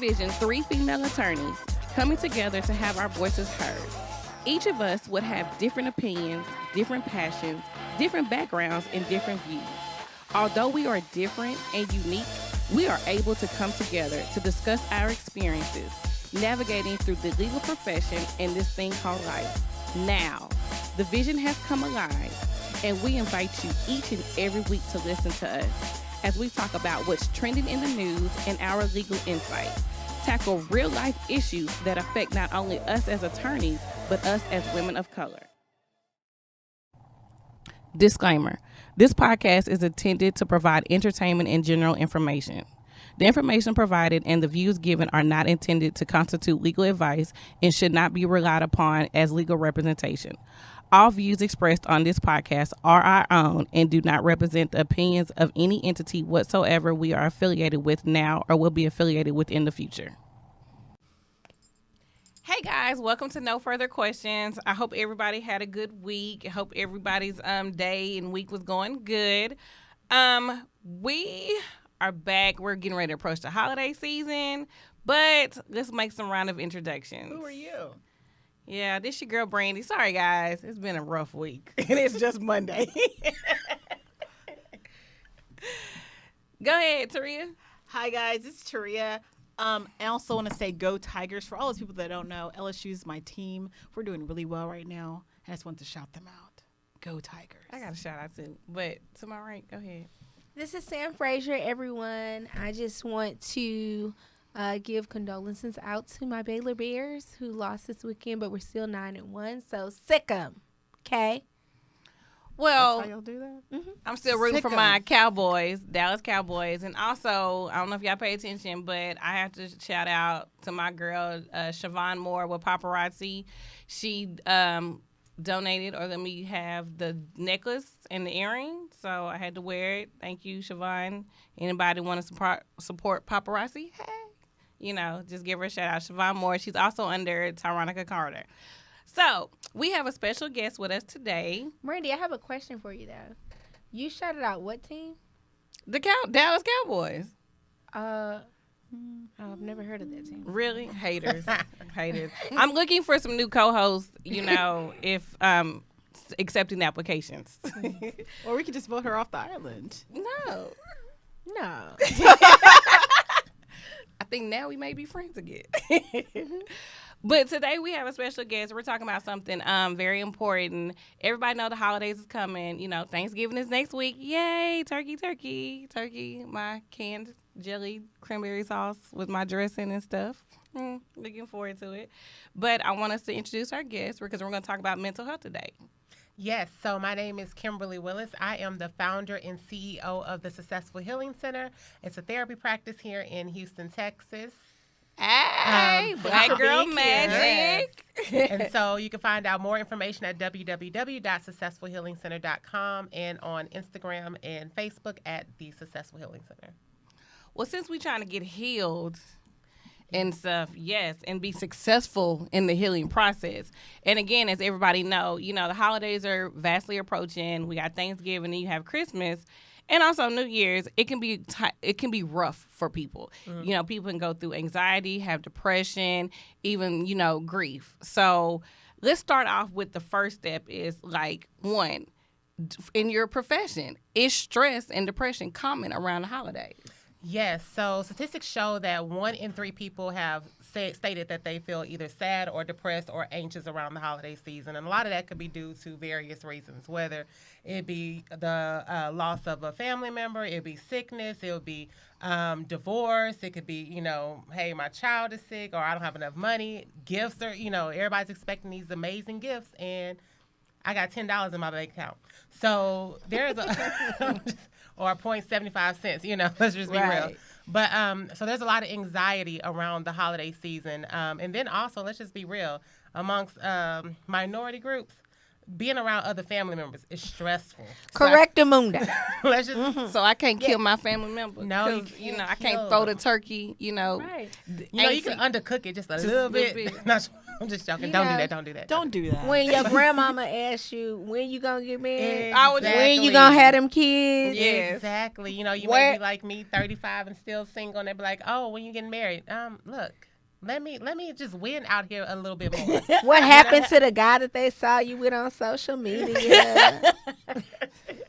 envision 3 female attorneys coming together to have our voices heard. Each of us would have different opinions, different passions, different backgrounds, and different views. Although we are different and unique, we are able to come together to discuss our experiences, navigating through the legal profession and this thing called life. Now, the vision has come alive, and we invite you each and every week to listen to us as we talk about what's trending in the news and our legal insight, tackle real-life issues that affect not only us as attorneys, but us as women of color. Disclaimer. This podcast is intended to provide entertainment and general information. The information provided and the views given are not intended to constitute legal advice and should not be relied upon as legal representation. All views expressed on this podcast are our own and do not represent the opinions of any entity whatsoever we are affiliated with now or will be affiliated with in the future. Hey guys, welcome to No Further Questions. I hope everybody had a good week. I hope everybody's day and week was going good. We are back. We're getting ready to approach the holiday season, but let's make some round of introductions. Who are you? Yeah, this your girl Brandy. Sorry guys, it's been a rough week and it's just Monday. Go ahead, Taria. Hi guys, it's Taria. I also want to say go Tigers. For all those people that don't know, LSU's my team. We're doing really well right now. I just want to shout them out. Go Tigers. I got a shout out too, but to my right, go ahead. This is Sam Frazier, everyone. I just want to give condolences out to my Baylor Bears who lost this weekend, but we're still 9-1. So sick 'em, okay? Well, That's how y'all do that? Mm-hmm. I'm still rooting for my Cowboys, Dallas Cowboys. And also, I don't know if y'all pay attention, but I have to shout out to my girl, Siobhan Moore with Paparazzi. She donated or let me have the necklace and the earring. So I had to wear it. Thank you, Siobhan. Anybody want to support Paparazzi? Hey. You know, just give her a shout out. Siobhan Moore. She's also under Tyronica Carter. So, we have a special guest with us today. Brandy, I have a question for you, though. You shouted out what team? The Dallas Cowboys. I've never heard of that team. Really? Haters. Haters. I'm looking for some new co-hosts, you know, if accepting applications. Or we could just vote her off the island. No. I think now we may be friends again. But today we have a special guest. We're talking about something very important. Everybody know the holidays is coming. You know, Thanksgiving is next week. Yay, turkey. Turkey, my canned jelly cranberry sauce with my dressing and stuff. Looking forward to it. But I want us to introduce our guest because we're going to talk about mental health today. Yes, so my name is Kimberly Willis. I am the founder and CEO of the Successful Healing Center. It's a therapy practice here in Houston, Texas. Hey, Black Girl Magic. Yes. And so you can find out more information at www.successfulhealingcenter.com and on Instagram and Facebook at the Successful Healing Center. Well, since we're trying to get healed and stuff, yes, and be successful in the healing process. And again, as everybody know, you know, the holidays are vastly approaching. We got Thanksgiving and you have Christmas. And also New Year's, it can be rough for people. Mm-hmm. You know, people can go through anxiety, have depression, even, you know, grief. So let's start off with the first step is like, one, in your profession, is stress and depression common around the holidays? Yes. So statistics show that 1 in 3 people have stated that they feel either sad or depressed or anxious around the holiday season. And a lot of that could be due to various reasons, whether it be the loss of a family member, it be sickness, it would be divorce, it could be, you know, hey, my child is sick or I don't have enough money. Gifts are, you know, everybody's expecting these amazing gifts and I got $10 in my bank account. So there's a... or 0.75 cents, you know, let's just be real. But so there's a lot of anxiety around the holiday season. And then also, let's just be real, amongst minority groups, being around other family members is stressful. Correctamundo. Let's just So I can't kill my family member. No, you 'cause, can't I kill can't throw them. the turkey. Right. you can undercook it just a little bit. I'm just joking. You Don't do know, that. Don't do that. Don't do that. When your grandmama asks you when you gonna get married, Exactly. when you gonna have them kids, Yes. Exactly. You know, you Where- may be like me, 35 and still single, and they be like, "Oh, when you getting married?" Look, let me just win out here a little bit more. what happened to the guy that they saw you with on social media?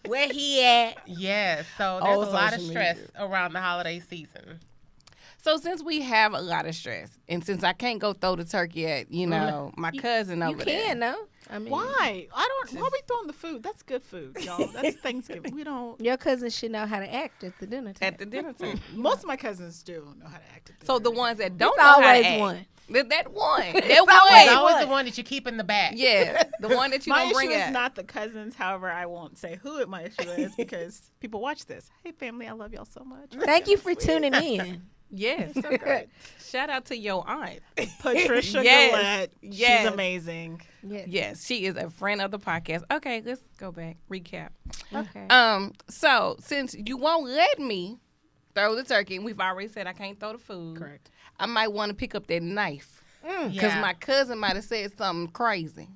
Where he at? Yes. So Oh, there's a lot of social stress media. around the holiday season. So since we have a lot of stress, and since I can't go throw the turkey at, my cousin You over there. can, no? I mean, Why? Why are we throwing the food? That's good food, y'all. That's Thanksgiving. We don't. Your cousin should know how to act at the dinner table. At the dinner table. Most of my cousins do know how to act. At So the dinner. ones that don't It's know how always to act, one. That one. It's That always It's one. always the one that you keep in the back. Yeah, the one that you my don't issue bring is out. not the cousins. However, I won't say who my issue is because people watch this. Hey, family, I love y'all so much. Thank you for tuning in. Yes. So good. Shout out to your aunt. Patricia Yes. Gillette. Yes. She's amazing. Yes. Yes, she is a friend of the podcast. Okay, let's go back. Recap. Okay. So since you won't let me throw the turkey, and we've already said I can't throw the food. Correct. I might want to pick up that knife because Yeah. my cousin might have said something crazy.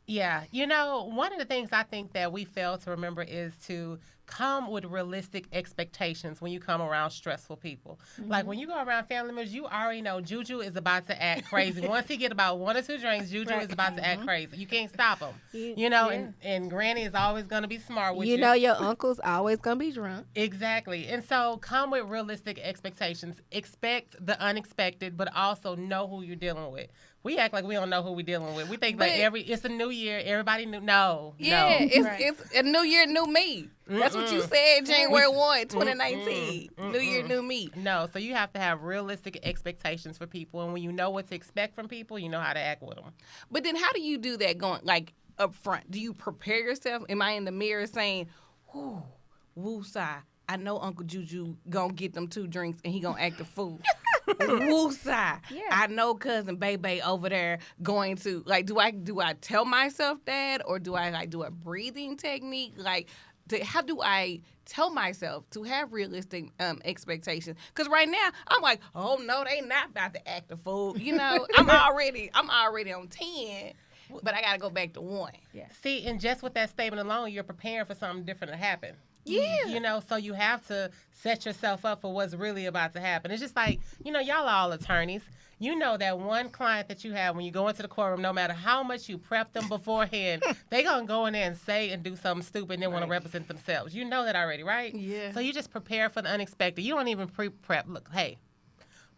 Yeah, one of the things I think that we fail to remember is to come with realistic expectations when you come around stressful people. Like when you go around family members, you already know Juju is about to act crazy. Once he get about 1 or 2 drinks, Juju is about to act crazy. You can't stop him. And Granny is always going to be smart with you. You know your uncle's always gonna be drunk. Exactly. And so come with realistic expectations. Expect the unexpected, but also know who you're dealing with. We act like we don't know who we're dealing with. We think But- that it's a new year, everybody knew. No. Yeah, no. it's a new year, new me. That's what you said January 1, 2019. New year, new me. No, so you have to have realistic expectations for people. And when you know what to expect from people, you know how to act with them. But then how do you do that going like up front? Do you prepare yourself? Am I in the mirror saying, "Whoo, woosah, I know Uncle Juju gonna get them 2 drinks and he gonna act a fool." Woosah, Yeah. I know cousin Bebe over there going to like. Do I tell myself that, or do I like do a breathing technique? Like, how do I tell myself to have realistic expectations? Because right now I'm like, oh no, they not about to act a fool. I'm already on 10, but I gotta go back to 1. See, and just with that statement alone, you're preparing for something different to happen. Yeah. So you have to set yourself up for what's really about to happen. It's just like, y'all are all attorneys. You know that one client that you have when you go into the courtroom, no matter how much you prep them beforehand, they going to go in there and say and do something stupid and then want to represent themselves. You know that already, right? Yeah. So you just prepare for the unexpected. You don't even pre-prep. Look, hey,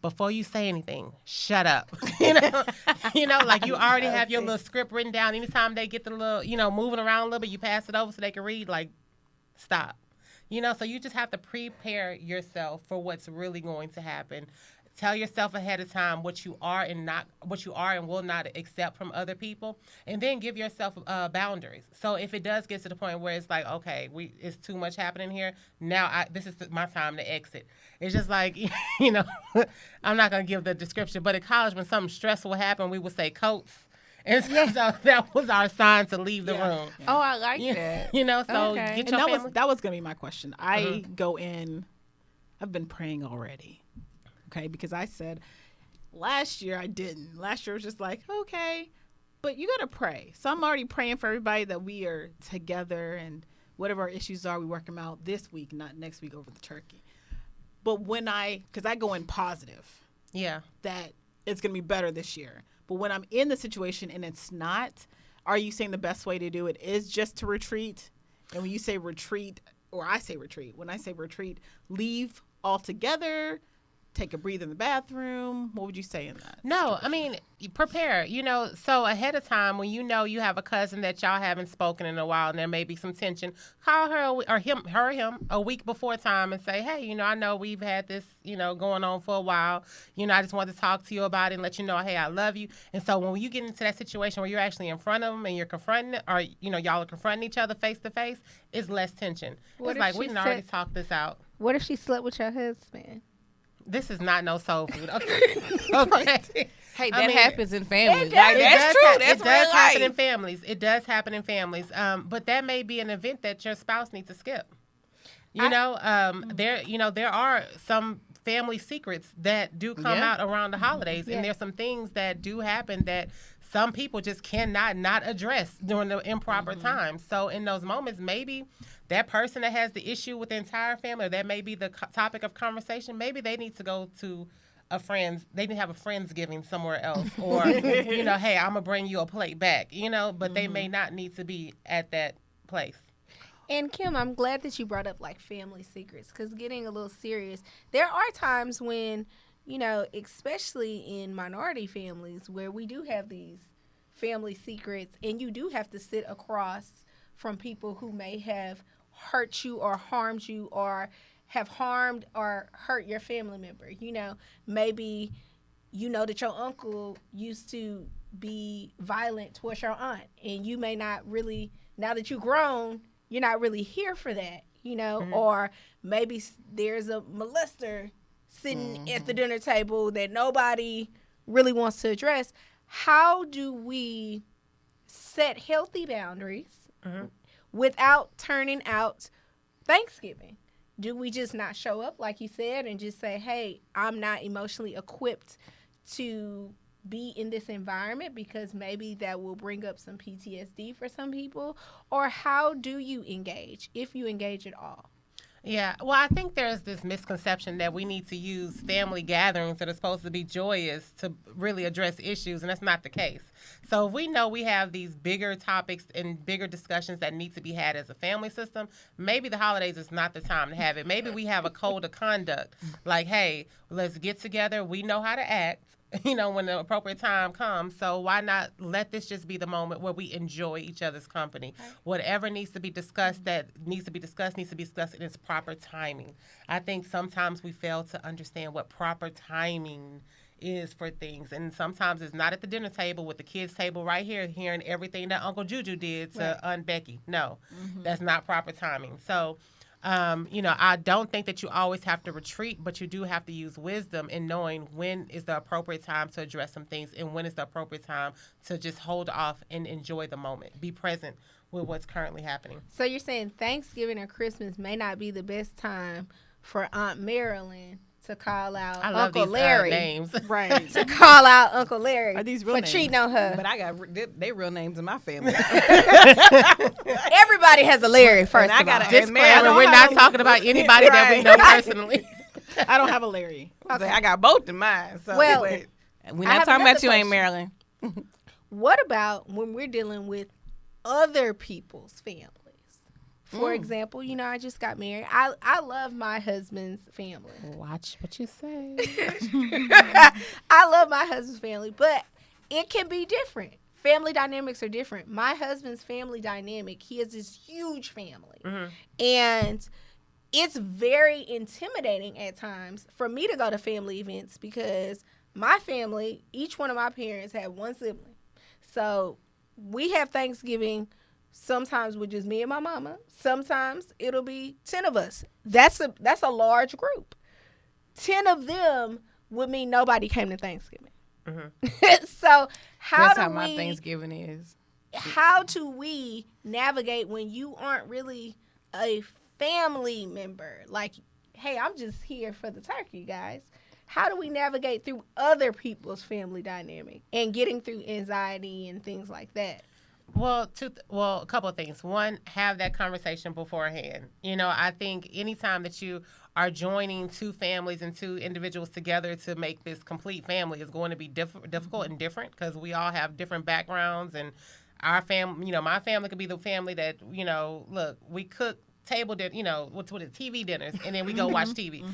before you say anything, shut up. Like you already have your little script written down. Anytime they get the little, moving around a little bit, you pass it over so they can read, like, stop. So you just have to prepare yourself for what's really going to happen. Tell yourself ahead of time what you are and will not accept from other people, and then give yourself boundaries. So if it does get to the point where it's like, okay, it's too much happening here, now this is my time to exit. It's just like, I'm not gonna give the description, but at college when something stressful happened, we would say coats. And so that was our sign to leave the room. Oh, I like that. So Okay. get And your that family. was that was gonna be my question. I go in. I've been praying already. Okay, because I said last year I didn't. Last year was just like, okay, but you gotta pray. So I'm already praying for everybody that we are together and whatever our issues are, we work them out this week, not next week over the turkey. But because I go in positive, Yeah. that it's gonna be better this year. But when I'm in the situation and it's not, are you saying the best way to do it is just to retreat? And when you say retreat, or I say retreat, when I say retreat, leave altogether, take a breathe in the bathroom. What would you say in that? No, I mean, you prepare, so ahead of time when you know you have a cousin that y'all haven't spoken in a while and there may be some tension, call her or him a week before time and say, hey, I know we've had this, going on for a while. I just wanted to talk to you about it and let you know, hey, I love you. And so when you get into that situation where you're actually in front of them and you're confronting, or, y'all are confronting each other face to face, it's less tension. What It's if like, she we done said- already talked this out. What if she slept with your husband? This is not no soul food. Okay. Okay. Hey, I that mean, happens in families. does. Like, It that's does true. hap- That's it real does happen in life. families. It does happen in families. But that may be an event that your spouse needs to skip. There are some family secrets that do come Yeah. out around the holidays, Yeah. and there's some things that do happen that some people just cannot not address during the improper time. So in those moments, maybe that person that has the issue with the entire family, or that may be the topic of conversation, maybe they need to go to they need to have a friendsgiving somewhere else, or hey, I'm gonna bring you a plate back, but they may not need to be at that place. And Kim, I'm glad that you brought up like family secrets, because getting a little serious, there are times when, especially in minority families where we do have these family secrets, and you do have to sit across from people who may have hurt you or harmed you or have harmed or hurt your family member. Maybe that your uncle used to be violent towards your aunt, and you may not really, now that you're grown, you're not really here for that, or maybe there's a molester sitting at the dinner table that nobody really wants to address. How do we set healthy boundaries without turning out Thanksgiving? Do we just not show up, like you said, and just say, hey, I'm not emotionally equipped to be in this environment, because maybe that will bring up some PTSD for some people? Or how do you engage, if you engage at all? Yeah, well, I think there's this misconception that we need to use family gatherings that are supposed to be joyous to really address issues, and that's not the case. So if we know we have these bigger topics and bigger discussions that need to be had as a family system, maybe the holidays is not the time to have it. Maybe we have a code of conduct, like, hey, let's get together. We know how to act. When the appropriate time comes. So why not let this just be the moment where we enjoy each other's company? Right. Whatever needs to be discussed needs to be discussed in its proper timing. I think sometimes we fail to understand what proper timing is for things. And sometimes it's not at the dinner table with the kids' table right here, hearing everything that Uncle Juju did to Aunt Becky. No, that's not proper timing. So I don't think that you always have to retreat, but you do have to use wisdom in knowing when is the appropriate time to address some things and when is the appropriate time to just hold off and enjoy the moment. Be present with what's currently happening. So you're saying Thanksgiving or Christmas may not be the best time for Aunt Marilyn to call out Uncle Larry. Names. Right. To call out Uncle Larry Are these real for names? cheating on her. But I got they real names in my family. Everybody has a Larry, first I of all. gotta- Disclaimer, we're not talking about anybody that we know personally. I don't have a Larry. Okay. I got both in mine. So Well, but We're I not have talking about another you, Aunt question. Marilyn. What about when we're dealing with other people's families? For example, I just got married. I love my husband's family. Watch what you say. I love my husband's family, but it can be different. Family dynamics are different. My husband's family dynamic, he has this huge family. And it's very intimidating at times for me to go to family events, because my family, each one of my parents had one sibling. So we have Thanksgiving sometimes with just me and my mama. Sometimes it'll be 10 of us. That's a large group. 10 of them would mean nobody came to Thanksgiving. So That's how my Thanksgiving is. how do we navigate when you aren't really a family member? Like, hey, I'm just here for the turkey, guys. How do we navigate through other people's family dynamic and getting through anxiety and things like that? Well, a couple of things. One, have that conversation beforehand. I think anytime that you are joining two families and two individuals together to make this complete family is going to be difficult and different, because we all have different backgrounds. And our family, my family could be the family that, look, we cook table dinner, what's it, TV dinners, and then we go watch TV.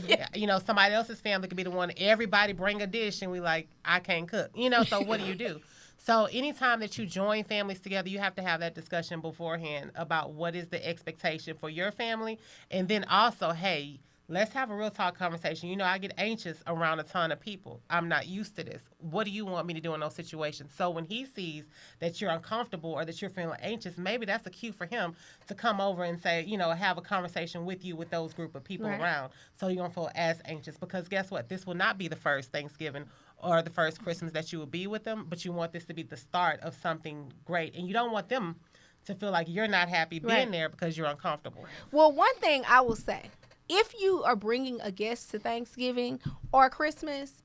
Somebody else's family could be the one, everybody bring a dish, and we like, I can't cook. So what do? So anytime that you join families together, you have to have that discussion beforehand about what is the expectation for your family. And then also, hey, Let's have a real talk conversation. You know, I get anxious around a ton of people. I'm not used to this. What do you want me to do in those situations? So when he sees that you're uncomfortable or that you're feeling anxious, maybe that's a cue for him to come over and say, you know, have a conversation with you with those group of people Right. around. So you don't feel as anxious. Because guess what? This will not be the first Thanksgiving or the first Christmas that you will be with them, but you want this to be the start of something great. And you don't want them to feel like you're not happy being Right. there because you're uncomfortable. Well, one thing I will say, if you are bringing a guest to Thanksgiving or Christmas,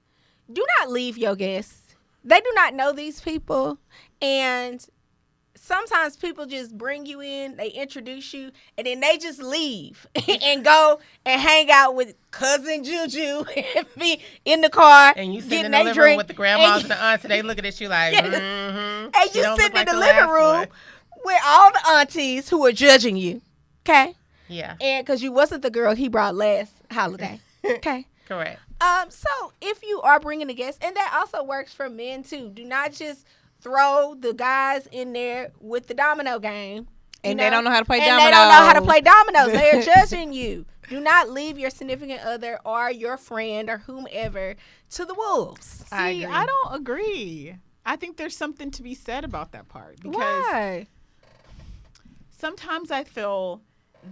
do not leave your guests. They do not know these people. And sometimes people just bring you in, they introduce you, and then they just leave and go and hang out with cousin Juju and be in the car. And you sit getting in the they living drink, room with the grandmas and and the aunts, and they looking at you like, Yes. mm-hmm. And you sitting in the living room with all the aunties who are judging you. Okay? Yeah, And because you wasn't the girl he brought last holiday. Okay. correct. So if you are bringing a guest, and that also works for men too, do not just throw the guys in there with the domino game. And they don't know how to play and they don't know how to dominoes. play dominoes. They are judging you. Do not leave your significant other or your friend or whomever to the wolves. See, I agree. I don't agree. I think there's something to be said about that part because Why? sometimes I feel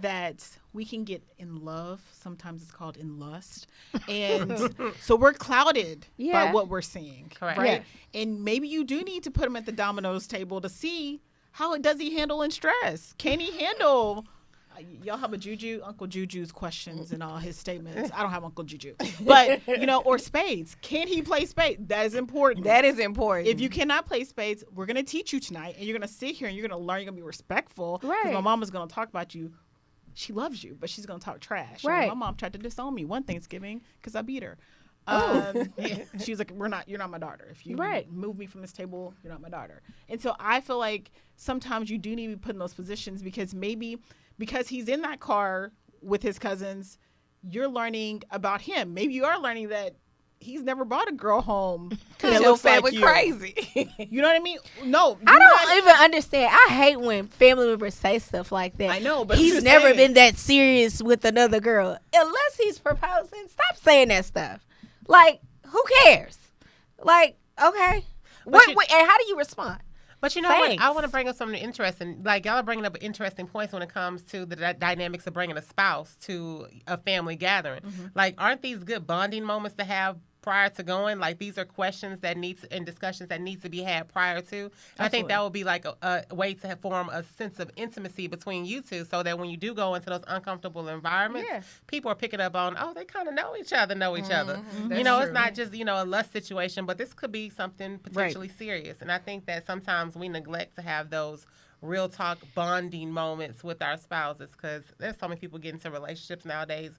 that we can get in love. Sometimes it's called in lust. And so we're clouded Yeah. by what we're seeing. Correct. Right. And maybe you do need to put him at the dominoes table to see how does he handle in stress? Can he handle? Y'all have a Juju, Uncle Juju's questions and all his statements. I don't have Uncle Juju. But, or spades. Can he play spades? That is important. That is important. If you cannot play spades, we're going to teach you tonight. And you're going to sit here and you're going to learn. You're going to be respectful. 'Cause Right. my mama's going to talk about you. She loves you, but she's going to talk trash. Right. My mom tried to disown me one Thanksgiving because I beat her. She was like, you're not my daughter. If you Right. move me from this table, you're not my daughter. And so I feel like sometimes you do need to be put in those positions because because he's in that car with his cousins, you're learning about him. Maybe you are learning that he's never brought a girl home that because your looks like family you. crazy. You know what I mean? No, I don't even understand. I hate when family members say stuff like that. I know, but I'm he's just never saying. been that serious with another girl. Unless he's proposing, stop saying that stuff. Like, who cares? Like, okay. But you- And how do you respond? But you know what? Thanks. I want to bring up something interesting. Like, y'all are bringing up interesting points when it comes to the dynamics of bringing a spouse to a family gathering. Like, aren't these good bonding moments to have prior to going? Like, these are questions that and discussions that needs to be had prior to. And I think that would be like a way to form a sense of intimacy between you two so that when you do go into those uncomfortable environments, Yeah. people are picking up on, oh, they kind of know each other. That's It's true. not just, a lust situation, but this could be something potentially serious. And I think that sometimes we neglect to have those real talk bonding moments with our spouses because there's so many people get into relationships nowadays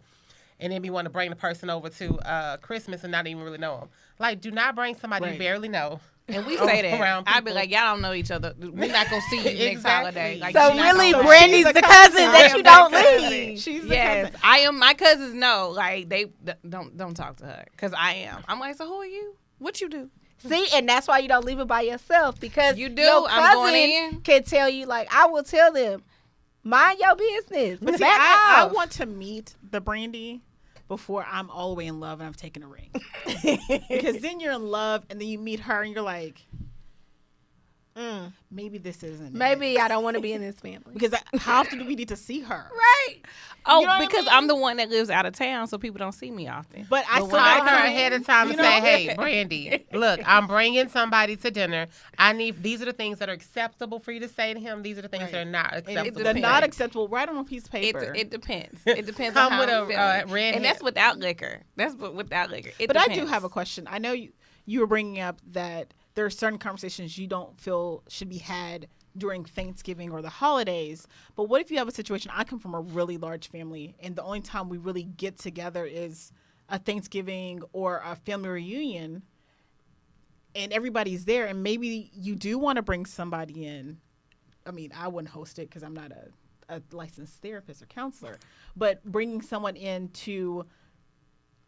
and then we want to bring the person over to Christmas and not even really know them. Like, do not bring somebody you Right. barely know. And we say that. Around I'd be people. like, y'all don't know each other. We're not going to see you next Exactly. holiday. Like, So you're not really, gonna- Brandy's She's the a cousin cousin. that I you am don't that cousin. leave. She's the Yes, cousin. I am. My cousins know. Like, they don't talk to her because I am. I'm like, so who are you? What you do? See, and that's why you don't leave it by yourself because You do. your I'm going cousin in. can tell you. Like, I will tell them, mind your business. But see, Back I off. want to meet the Brandy before I'm all the way in love and I've taken a ring. Because then you're in love and then you meet her and you're like, maybe this isn't it. Maybe I don't want to be in this family. Because how often do we need to see her? Right. Oh, You know what I because mean? I'm the one that lives out of town, so people don't see me often. But I But still when I like her her ahead of time you to know? say, hey, Brandy, look, I'm bringing somebody to dinner. These are the things that are acceptable for you to say to him. These are the things Right. that are not And acceptable. they're to not say. acceptable. Write on a piece of paper. It depends. It depends Come on how with I'm a, feeling. red and that's hat. without liquor. That's without liquor. It But I do depends. have a question. I know you were bringing up that there are certain conversations you don't feel should be had during Thanksgiving or the holidays. But what if you have a situation? I come from a really large family, and the only time we really get together is a Thanksgiving or a family reunion, and everybody's there. And maybe you do want to bring somebody in. I mean, I wouldn't host it because I'm not a licensed therapist or counselor, but bringing someone into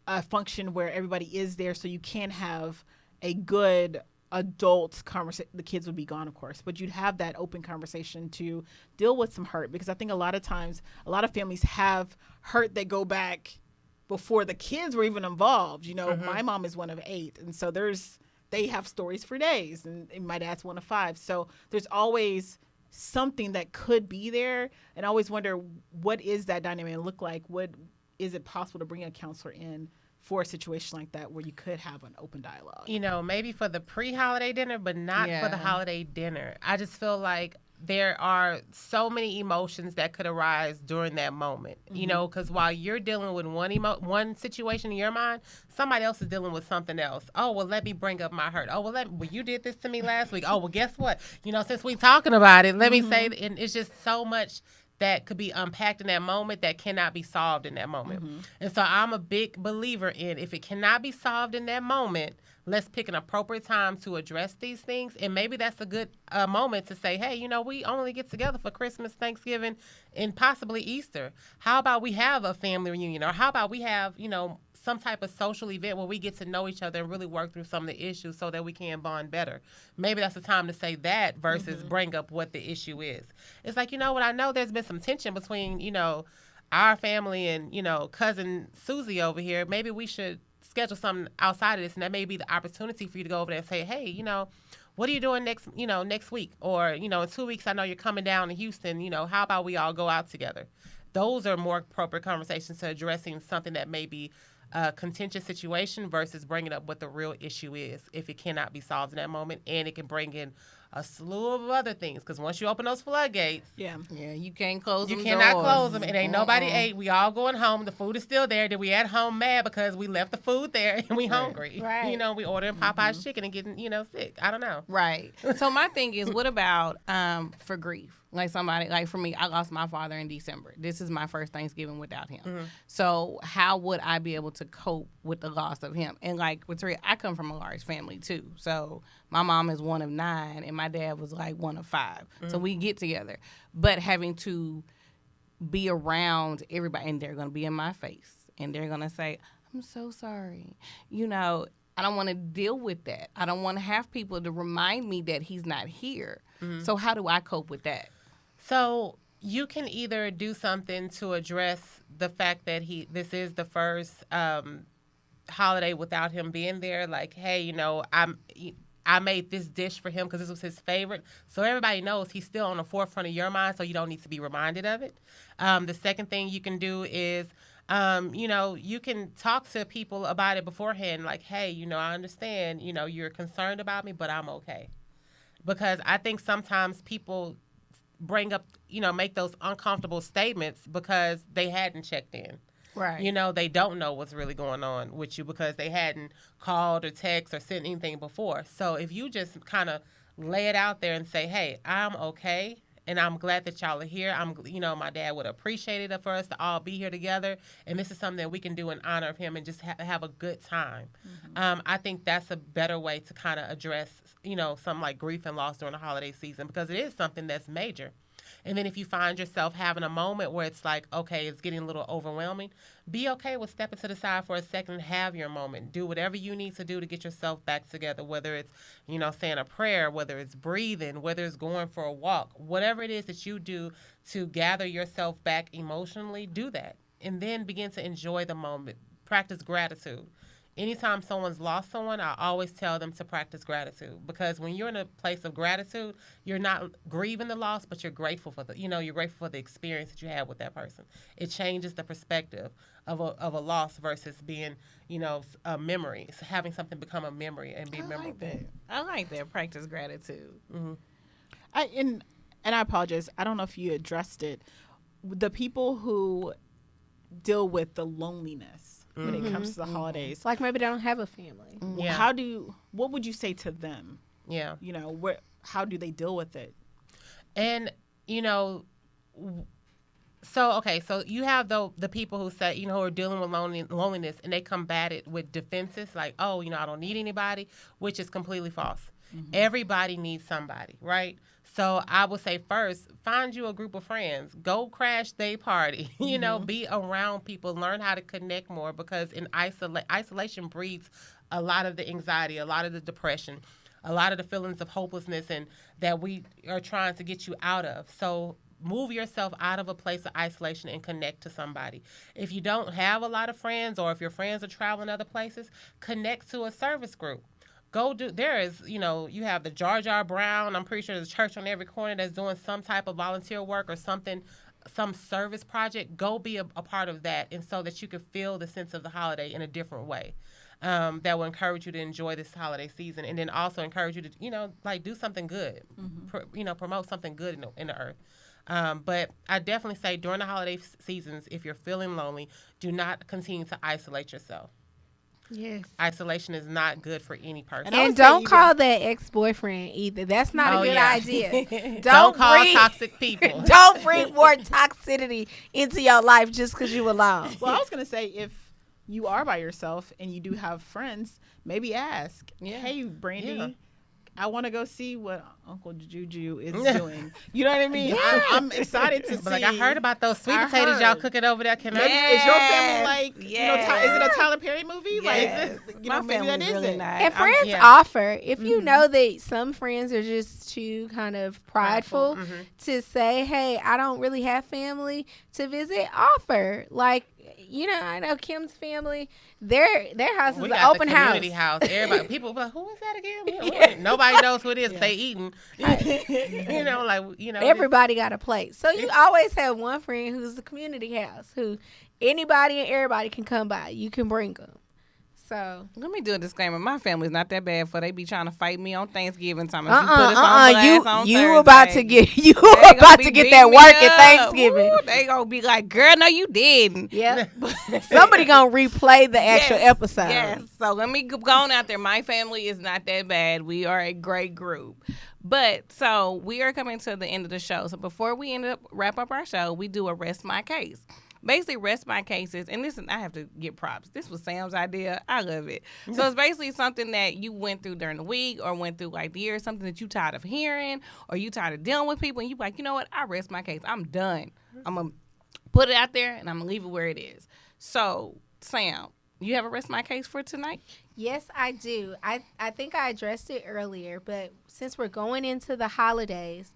a function where everybody is there so you can have a good adult conversation. The kids would be gone, of course, but you'd have that open conversation to deal with some hurt, because I think a lot of times a lot of families have hurt that go back before the kids were even involved. You know, my mom is one of 8, and so they have stories for days, and my dad's one of 5. So there's always something that could be there, and I always wonder, what is that dynamic look like? What is it possible to bring a counselor in for a situation like that where you could have an open dialogue? You know, maybe for the pre-holiday dinner, but not for the holiday dinner. I just feel like there are so many emotions that could arise during that moment, you know, because while you're dealing with one situation in your mind, somebody else is dealing with something else. Oh, well, let me bring up my hurt. Oh, well, you did this to me last week. Oh, well, guess what? You know, since we talking about it, let me say, and it's just so much that could be unpacked in that moment that cannot be solved in that moment. And so I'm a big believer in, if it cannot be solved in that moment, let's pick an appropriate time to address these things. And maybe that's a good moment to say, hey, you know, we only get together for Christmas, Thanksgiving, and possibly Easter. How about we have a family reunion? Or how about we have, you know, some type of social event where we get to know each other and really work through some of the issues so that we can bond better. Maybe that's the time to say that versus bring up what the issue is. It's like, you know what, I know there's been some tension between, you know, our family and, you know, cousin Susie over here. Maybe we should schedule something outside of this, and that may be the opportunity for you to go over there and say, hey, you know, what are you doing next week? Or, you know, in 2 weeks, I know you're coming down to Houston, you know, how about we all go out together? Those are more appropriate conversations to addressing something that may be a contentious situation versus bringing up what the real issue is if it cannot be solved in that moment, and it can bring in a slew of other things, because once you open those floodgates, you can't close them. You cannot close them. It ain't nobody ate. We all going home. The food is still there. Then we at home mad because we left the food there and we hungry. Right. You know, we ordering Popeye's chicken and getting, you know, sick. I don't know. Right. So my thing is, what about for grief? Like somebody, like for me, I lost my father in December. This is my first Thanksgiving without him. So how would I be able to cope with the loss of him? And like with Taria, I come from a large family too. So my mom is one of 9 and my dad was like one of 5. So we get together. But having to be around everybody, and they're going to be in my face and they're going to say, I'm so sorry. You know, I don't want to deal with that. I don't want to have people to remind me that he's not here. So how do I cope with that? So you can either do something to address the fact that this is the first holiday without him being there. Like, hey, you know, I made this dish for him because this was his favorite. So everybody knows he's still on the forefront of your mind, so you don't need to be reminded of it. The second thing you can do is, you know, you can talk to people about it beforehand. Like, hey, you know, I understand, you know, you're concerned about me, but I'm okay. Because I think sometimes people bring up, you know, make those uncomfortable statements because they hadn't checked in. Right. You know, they don't know what's really going on with you because they hadn't called or text or sent anything before. So if you just kind of lay it out there and say, hey, I'm okay, and I'm glad that y'all are here. You know, my dad would appreciate it for us to all be here together, and this is something that we can do in honor of him and just have a good time. I think that's a better way to kind of address, you know, something like grief and loss during the holiday season, because it is something that's major. And then if you find yourself having a moment where it's like, okay, it's getting a little overwhelming, be okay with stepping to the side for a second and have your moment. Do whatever you need to do to get yourself back together, whether it's, you know, saying a prayer, whether it's breathing, whether it's going for a walk, whatever it is that you do to gather yourself back emotionally, do that. And then begin to enjoy the moment. Practice gratitude. Anytime someone's lost someone, I always tell them to practice gratitude, because when you're in a place of gratitude, you're not grieving the loss, but you're grateful for you're grateful for the experience that you had with that person. It changes the perspective of a loss versus being, you know, a memory. So having something become a memory and be memorable. I like that. Practice gratitude. And I apologize. I don't know if you addressed it. The people who deal with the loneliness when it comes to the holidays, Like maybe they don't have a family. Yeah. What would you say to them? Yeah. You know, how do they deal with it? And, you know, so you have the people who say, you know, who are dealing with loneliness, and they combat it with defenses like, oh, you know, I don't need anybody, which is completely false. Everybody needs somebody, right? So I would say first, find you a group of friends. Go crash their party. You know, be around people. Learn how to connect more, because in isolation breeds a lot of the anxiety, a lot of the depression, a lot of the feelings of hopelessness, and that we are trying to get you out of. So move yourself out of a place of isolation and connect to somebody. If you don't have a lot of friends, or if your friends are traveling other places, connect to a service group. There is, you have the Jar Jar Brown. I'm pretty sure there's a church on every corner that's doing some type of volunteer work or something, some service project. Go be a part of that, and so that you can feel the sense of the holiday in a different way. That will encourage you to enjoy this holiday season, and then also encourage you to, do something good, promote something good in the earth. But I definitely say during the holiday seasons, if you're feeling lonely, do not continue to isolate yourself. Yes. Isolation is not good for any person. And don't call that ex-boyfriend either. That's not a good idea. Don't call toxic people. Don't bring more toxicity into your life just because you alone. Well, I was going to say, if you are by yourself and you do have friends, maybe ask, hey, Brandy, I want to go see what Uncle Juju is doing. You know what I mean? Yeah. I'm excited to see. Like, I heard about those sweet potatoes y'all cooking over there. Can I? Is your family like, is it a Tyler Perry movie? Yes. Like, My maybe that family's is really it. nice. And friends offer. If you know that some friends are just too kind of prideful to say, hey, I don't really have family to visit, offer. Like, I know Kim's family, their house is an open house. Community house. Everybody, people be like, who is that again? Nobody knows who it is. But they eating. Everybody got a plate. So you always have one friend who's the community house, who anybody and everybody can come by. You can bring them. So let me do a disclaimer. My family's not that bad for they be trying to fight me on Thanksgiving time. Put us on blast on you Thursday. about to get that work at Thanksgiving. Ooh, they gonna be like, girl, no, you didn't. Yep. Somebody gonna replay the actual episode. Yes. So let me go on out there. My family is not that bad. We are a great group. But so we are coming to the end of the show. So before we wrap up our show, we do a Rest My Case. Basically, Rest My Cases, and listen, I have to get props. This was Sam's idea. I love it. So it's basically something that you went through during the week or went through like the year, something that you tired of hearing or you tired of dealing with people, and you like, you know what? I rest my case. I'm done. I'm going to put it out there, and I'm going to leave it where it is. So, Sam, you have a Rest My Case for tonight? Yes, I do. I think I addressed it earlier, but since we're going into the holidays,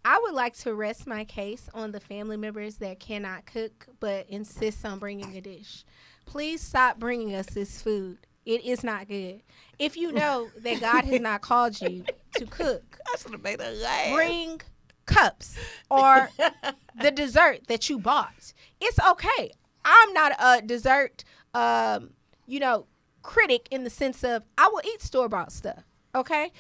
I would like to rest my case on the family members that cannot cook but insist on bringing a dish. Please stop bringing us this food. It is not good. If you know that God has not called you to cook, I should have made a laugh. Bring cups or the dessert that you bought. It's okay. I'm not a dessert, critic in the sense of I will eat store-bought stuff, okay?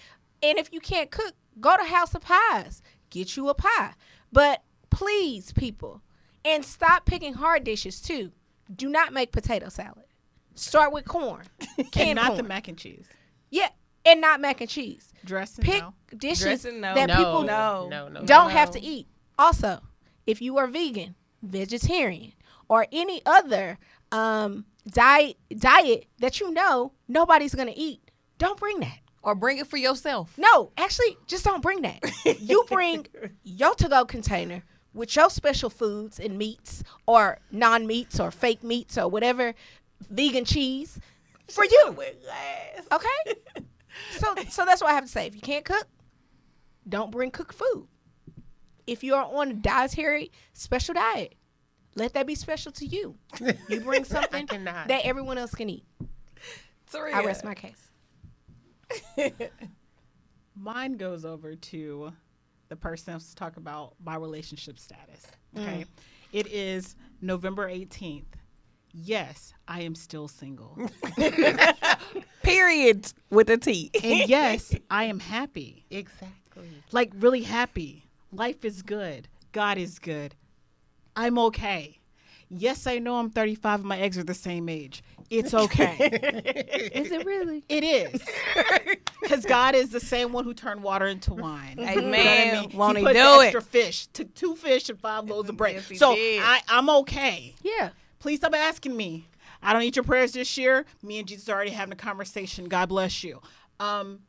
And if you can't cook, go to House of Pies. Get you a pie. But please, people, and stop picking hard dishes, too. Do not make potato salad. Start with corn. And not corn. the mac and cheese. Yeah, and not mac and cheese. Dressing, Pick no. dishes Dressing, no. that people don't have to eat. Also, if you are vegan, vegetarian, or any other diet that you know nobody's going to eat, don't bring that. Or bring it for yourself. No, actually, just don't bring that. You bring your to-go container with your special foods and meats or non-meats or fake meats or whatever, vegan cheese for you. Okay? So that's what I have to say. If you can't cook, don't bring cooked food. If you are on a dietary special diet, let that be special to you. You bring something that everyone else can eat. I rest my case. Mine goes over to the person who's talk about my relationship status. Okay. It is November 18th. Yes, I am still single. Period. With a T. And yes, I am happy. Exactly. Like really happy. Life is good. God is good. I'm okay. Yes, I know I'm 35 and my eggs are the same age. It's okay. Is it really? It is. Because God is the same one who turned water into wine. Amen. You know what I mean? Won't he put do the it? extra fish. Took 2 fish and 5 loaves of bread. Yes, he so did. I'm okay. Yeah. Please stop asking me. I don't need your prayers this year. Me and Jesus are already having a conversation. God bless you. I'm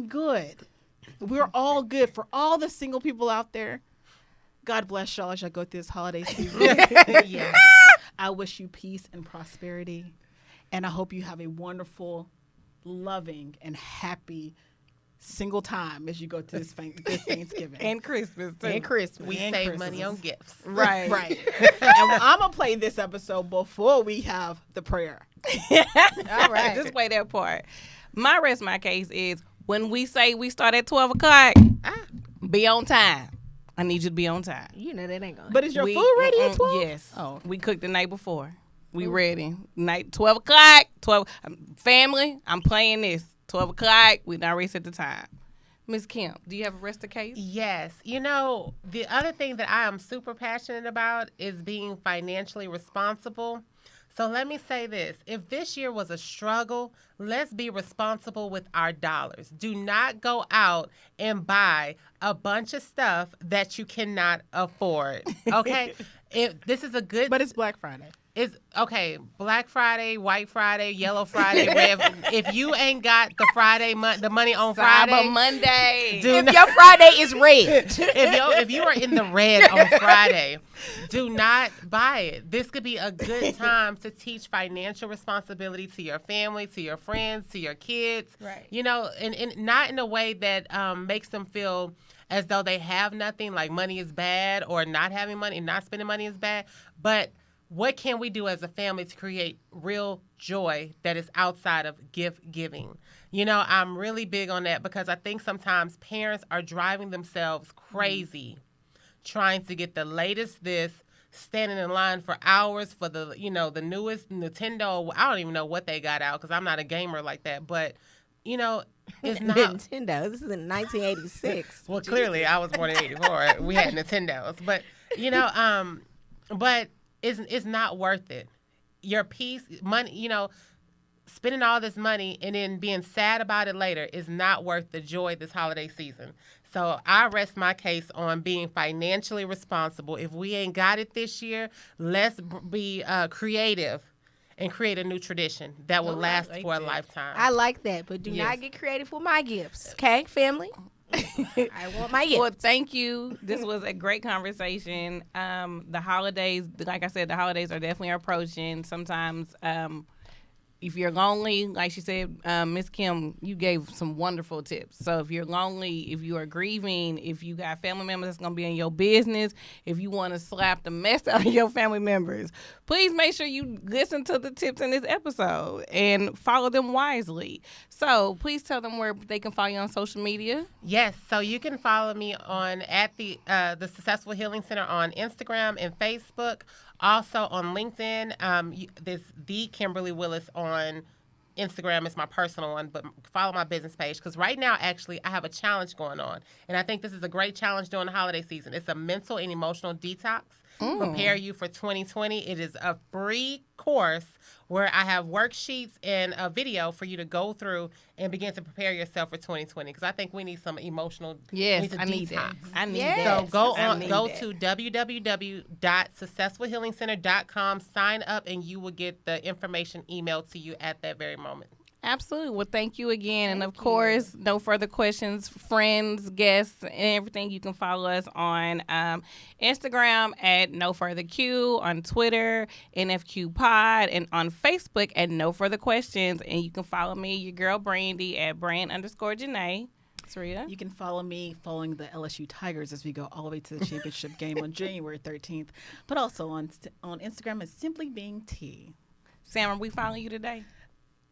good. We're all good. For all the single people out there, God bless y'all as y'all go through this holiday season. Yes. I wish you peace and prosperity. And I hope you have a wonderful, loving, and happy single time as you go to this Thanksgiving And Christmas too. and Christmas. We and save Christmas. money on gifts. Right. Right. And I'm gonna play this episode before we have the prayer. All right. Just play that part. My rest my case is when we say we start at 12 o'clock, be on time. I need you to be on time. You know that ain't going. But is your food ready at 12? Yes. Oh. We cooked the night before. We ready. Night 12 o'clock. 12. Family, I'm playing this. 12 o'clock. We not reset the time. Miss Kim, do you have a rest of case? Yes. You know, the other thing that I am super passionate about is being financially responsible. So let me say this. If this year was a struggle, let's be responsible with our dollars. Do not go out and buy a bunch of stuff that you cannot afford. Okay? This is a good... But it's Black Friday. It's okay. Black Friday, White Friday, Yellow Friday. Red. If you ain't got the money on Friday, Cyber Monday. If your Friday is red. if you are in the red on Friday, do not buy it. This could be a good time to teach financial responsibility to your family, to your friends, to your kids. Right. You know, and not in a way that makes them feel as though they have nothing, like money is bad, or not having money and not spending money is bad. But what can we do as a family to create real joy that is outside of gift giving? You know, I'm really big on that because I think sometimes parents are driving themselves crazy trying to get the latest this, standing in line for hours for the newest Nintendo. I don't even know what they got out because I'm not a gamer like that. But, you know, it's not. Nintendo. This is in 1986. Well, clearly I was born in 84. We had Nintendos. But, you know, but it's not worth it. Your peace, money, you know, spending all this money and then being sad about it later is not worth the joy this holiday season. So I rest my case on being financially responsible. If we ain't got it this year, let's be creative and create a new tradition that will last for a lifetime. I like that, but do Yes. not get creative with my gifts, okay, family? I want my gift. Well, thank you. This was a great conversation. The holidays, like I said, the holidays are definitely approaching. Sometimes if you're lonely, like she said, Miss Kim, you gave some wonderful tips. So if you're lonely, if you are grieving, if you got family members that's going to be in your business, if you want to slap the mess out of your family members, please make sure you listen to the tips in this episode and follow them wisely. So please tell them where they can follow you on social media. Yes, so you can follow me on at the Successful Healing Center on Instagram and Facebook. Also on LinkedIn, this the Kimberly Willis on Instagram is my personal one, but follow my business page because right now, actually, I have a challenge going on, and I think this is a great challenge during the holiday season. It's a mental and emotional detox. Prepare you for 2020. It is a free course where I have worksheets and a video for you to go through and begin to prepare yourself for 2020 because I think we need some emotional. Yes, we I need detox. that. I need Yes. that. So go I on, need go that. to www.successfulhealingcenter.com, sign up, and you will get the information emailed to you at that very moment. Absolutely. Well, thank you again. And of course, no further questions, friends, guests, and everything. You can follow us on Instagram at No Further Q, on Twitter, NFQ Pod, and on Facebook at No Further Questions. And you can follow me, your girl Brandy, at Brand_Janae. Sarita. You can follow me following the LSU Tigers as we go all the way to the championship game on January 13th, but also on Instagram as Simply Being T. Sam, are we following you today?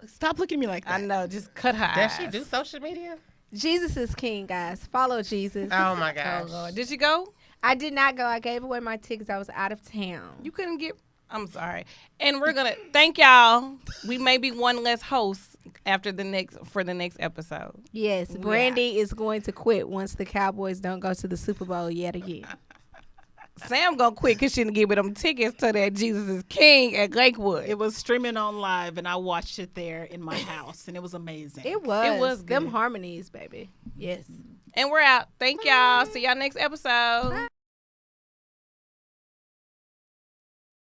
Stop looking at me like that. I know. Just cut her Does eyes. she do social media? Jesus is king, guys. Follow Jesus. Oh my Oh, gosh. Lord. Did you go? I did not go. I gave away my tickets. I was out of town. You couldn't get. I'm sorry. And we're gonna thank y'all. We may be one less host after the next episode. Yes, Brandy is going to quit once the Cowboys don't go to the Super Bowl yet again. Sam gonna quit because she didn't give me them tickets to that Jesus is King at Lakewood. It was streaming on live, and I watched it there in my house, and it was amazing. It was. Them good. harmonies, baby. Yes. And we're out. Thank y'all. See y'all next episode.